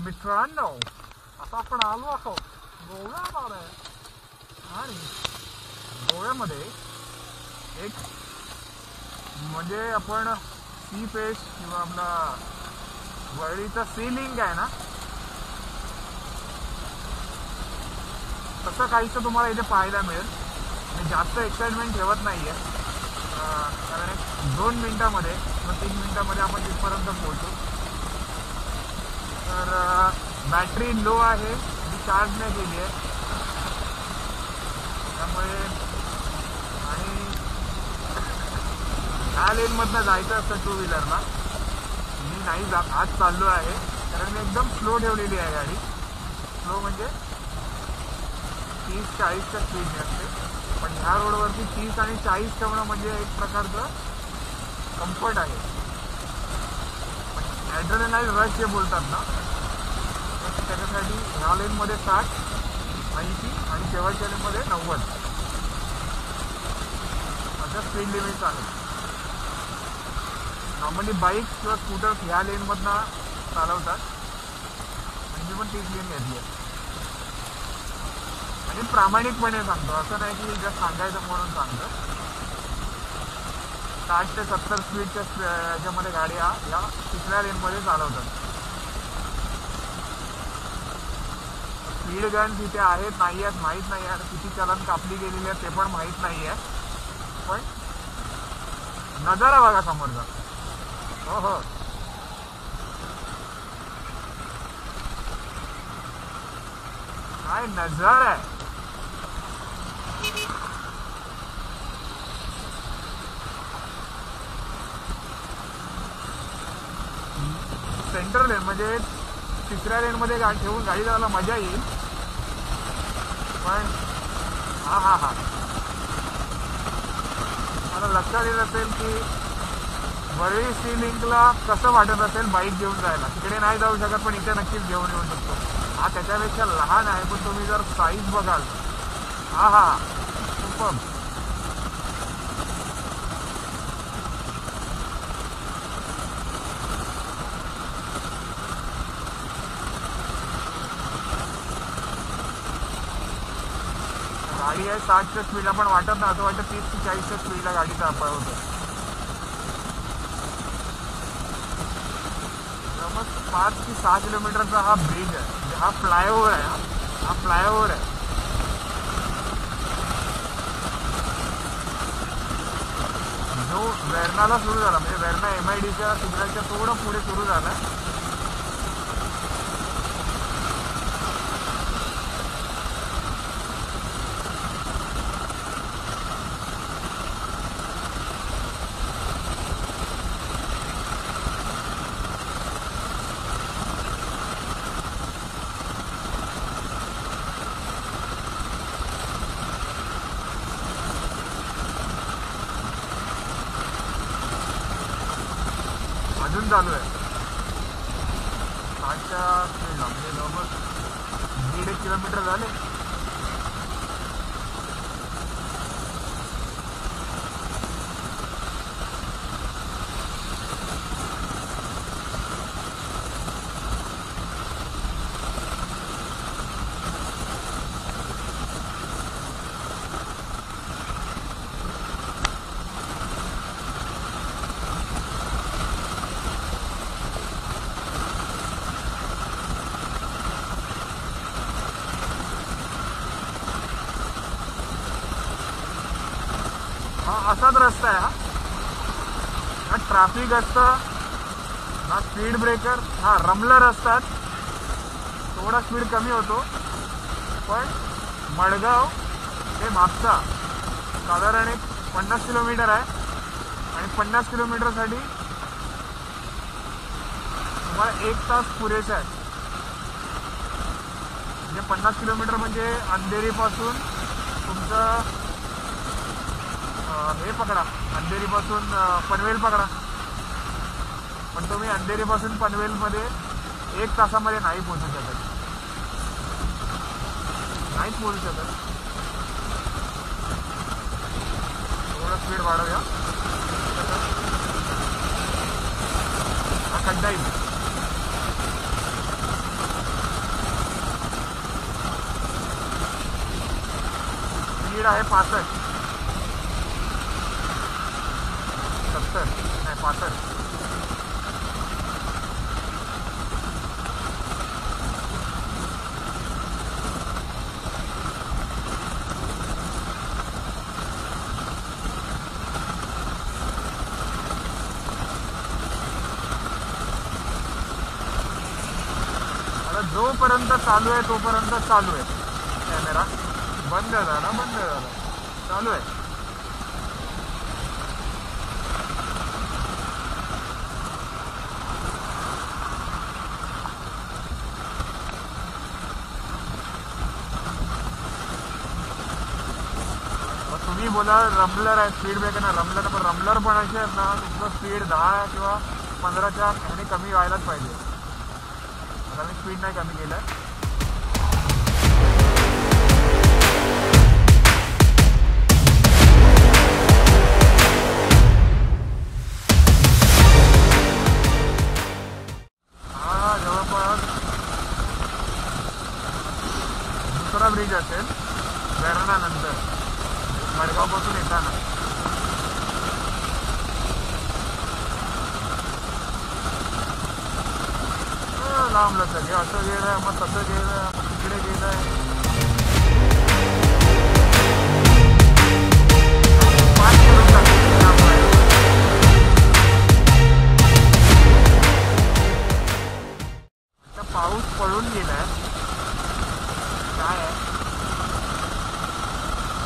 मित्रांनो, आता आपण आलो आहोत गोव्यामध्ये आणि गोव्यामध्ये एक म्हणजे आपण सी फिश किंवा आपला वरळीचा सीलिंग आहे ना, तसं काहीसं तुम्हाला इथे पाहायला मिळेल. मी जास्त एक्साइटमेंट ठेवत नाहीये, कारण 2 मिनिटामध्ये किंवा 3 मिनिटामध्ये आपण तिथपर्यंत पोहोचू. तर बॅटरी लो आहे, मी चार्ज नाही केली आहे त्यामुळे. आणि ह्या लेनमधनं जायचं असतं 2 व्हीलरला, मी नाही जात. आज चाललो आहे कारण मी एकदम स्लो ठेवलेली आहे गाडी. स्लो म्हणजे 30-40च्या स्पीडने असते, पण ह्या रोडवरती 30 आणि 40 ठेवणं म्हणजे एक प्रकारचं कम्फर्ट आहे. पण ॲड्रेनलाईन रश जे बोलतात ना, त्याच्यासाठी ह्या लेनमध्ये 60, 80 आणि शेवटच्या लेनमध्ये 90 अशा स्पीड लिमिट्स आहेत. नॉर्मली बाईक किंवा स्कूटर्स ह्या लेनमधनं चालवतात आणि मी पण तीच लेन घेतली आहे. आणि प्रामाणिकपणे सांगतो, असं नाही की जस्ट सांगायचं म्हणून सांगतो. 60 ते 70 स्पीडच्या याच्यामध्ये गाड्या ह्या तिसऱ्या लेनमध्ये चालवतात. स्पीड गन्स इथे आहेत नाही आहेत माहीत नाही आहे, किती चलन कापली गेलेली आहे ते पण माहीत नाही आहे, पण नजारा बघा समोरचा. हो हो, काय नजारा आहे. सेंट्रल लेन म्हणजे तिसऱ्या लेनमध्ये ठेवून गाडी जायला मजा येईल. पण हा हा हा मला लक्षात येत असेल की वरळी सी लिंकला कसं वाटत असेल बाईक घेऊन जायला. तिकडे नाही जाऊ शकत पण इथे नक्कीच घेऊन येऊ शकतो. हा त्याच्यापेक्षा लहान आहे, पण तुम्ही जर साईज बघाल, हा हा सुपर. गाडी आहे 60च्या स्पीडला, पण वाटत नाही, असं वाटतं 30 ते 40च्या स्पीडला गाडीचा अपळ होतो. 5 ते 6 किलोमीटरचा हा ब्रिज आहे, म्हणजे हा फ्लायओव्हर आहे. हा फ्लायओव्हर आहे. जो वेर्नाला सुरू झाला, म्हणजे वेर्ना MIDCच्या सिग्नलच्या थोडं पुढे सुरू झाला. अजून चालू आहे 60च्या स्पीडला, म्हणजे जवळपास 1.5 किलोमीटर झाले. हा असाच रस्ता आहे. हा ट्रॅफिक असतं ना, स्पीड ब्रेकर, हा रमलर असतात, थोडा स्पीड कमी होतो. पण मडगाव ते म्हापसा साधारण 50 किलोमीटर आहे आणि 50 किलोमीटरसाठी तुम्हाला 1 तास पुरेसा आहे. म्हणजे 50 किलोमीटर म्हणजे अंधेरीपासून तुमचं हे पकडा, अंधेरीपासून पनवेल पकडा, पण तुम्ही अंधेरीपासून पनवेलमध्ये 1 तासामध्ये नाही पोहोचू शकत. नाहीच पोहोचू शकत. थोडं स्पीड वाढवूया. हा खड्डा येईल. स्पीड आहे 65, 70 नाही 65. जोपर्यंत चालू आहे तोपर्यंत चालू आहे. कॅमेरा बंद झाला, बंद झाला, चालू आहे. तुम्ही बोला रमलर आहे, स्पीड ब्रेकर ना रमलर, पण रमलर पण असे आहेत ना तुमचं स्पीड 10 किंवा 15च्या ह्याने कमी व्हायलाच पाहिजे. आता मी स्पीड नाही कमी केलं आहे. हा जवळपास दुसरा ब्रिज असेल वेरणा नंतर, मडगावपासून येताना. लांब लक्षात घ्या, असं गेलं मग तसं गेलं तिकडे गेलं. पाऊस पडून गेलाय काय आहे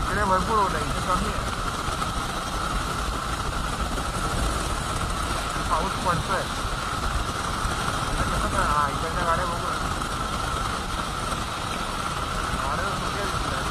इकडे भरपूर होत आहे, इथे कमी आहे. पाऊस पडतोय. हा इकडच्या गाड्या बघू, गाड्या कुठे दिसतात.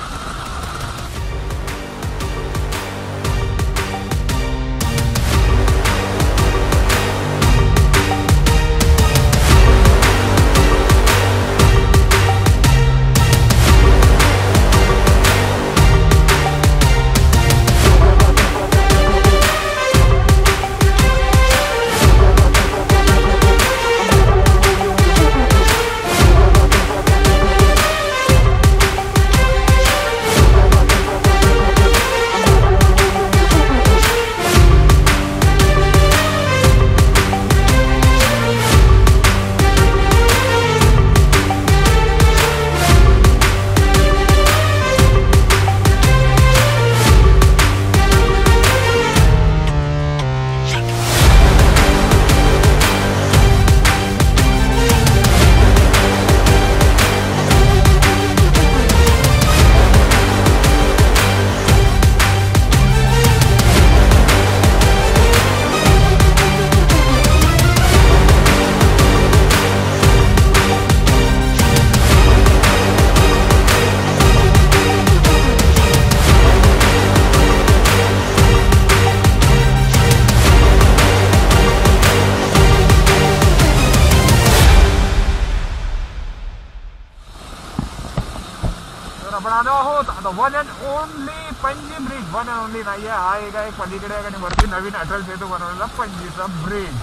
आपण आलो आहोत आता one and only Panaji bridge. One and only नाही आहे, हा एक पलीकडे आणि वरती नवीन अटल सेतू बनवलेला पणजीचा ब्रिज.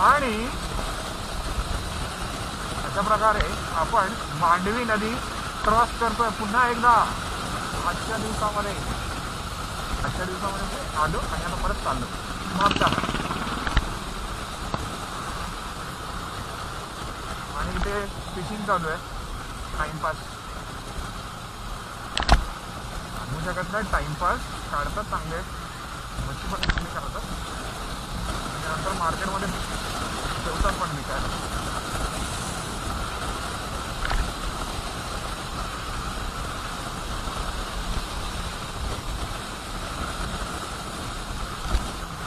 आणि अशा प्रकारे आपण मांडवी नदी क्रॉस करतोय पुन्हा एकदा आजच्या दिवसामध्ये. आलो आणि आता परत चाललो मागचा. आणि इथे फिशिंग चालू आहे, टाइमपास सांगू शकत नाही. टाइमपास काढतात चांगले, मच्छी पण चांगली काढतात. त्यानंतर मार्केटमध्ये ठेवतात पण विकायला.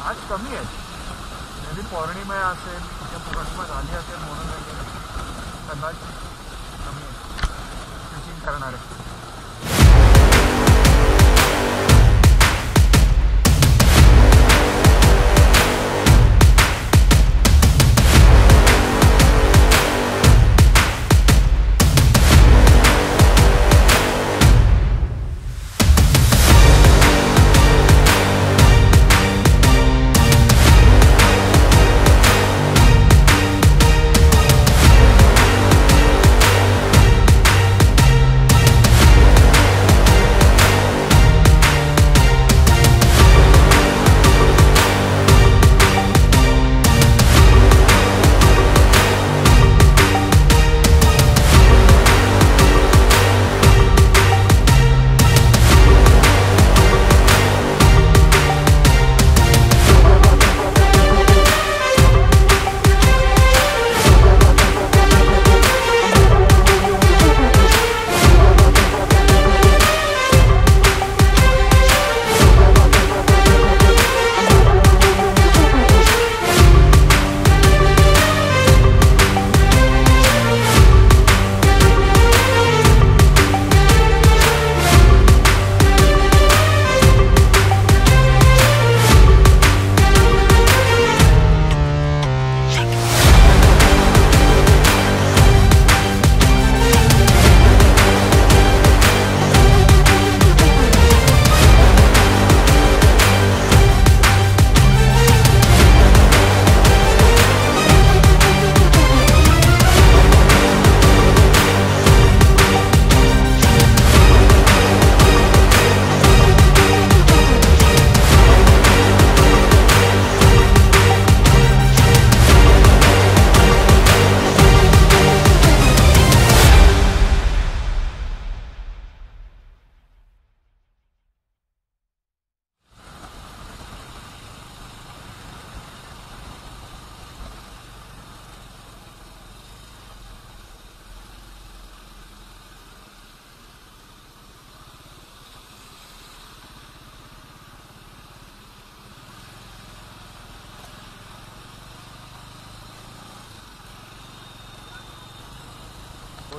आज कमी आहेत, मे बी पौर्णिमा असेल किंवा पौर्णिमा झाली असेल म्हणून वगैरे कदाचित कमी आहे फिशिंग करणारे.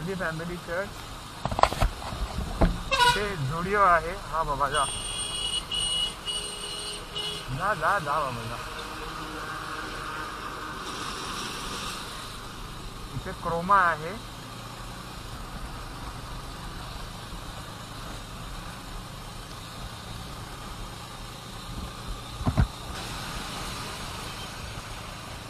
मोदी फॅमिली चर्च, इथे झुडिओ आहे. हा बाबा जा जा जा जा बाबा जा. इथे क्रोमा आहे.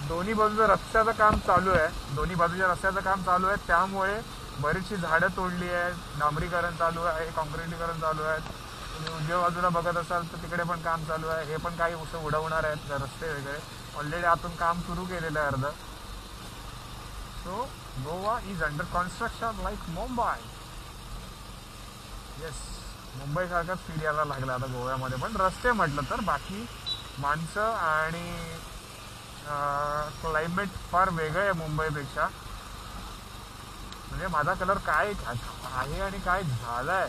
दोन्ही बाजूचं रस्त्याचं काम चालू आहे. दोन्ही बाजूच्या रस्त्याचं काम चालू आहे, त्यामुळे बरीचशी झाडं तोडली आहेत. डांबरीकरण चालू आहे, कॉन्क्रिटीकरण चालू आहे. तुम्ही उजव्या बाजूला बघत असाल तर तिकडे पण काम चालू आहे. हे पण काही उसं उडवणार आहेत रस्ते वगैरे. ऑलरेडी आतून काम सुरू केलेलं आहे अर्ध. So Goa is under construction like Mumbai. Yes, मुंबईसारखाच फील यायला लागला आता गोव्यामध्ये पण. रस्ते म्हटलं तर बाकी माणसं आणि क्लायमेट फार वेगळं आहे मुंबईपेक्षा. म्हणजे माझा कलर काय आहे आणि काय झालाय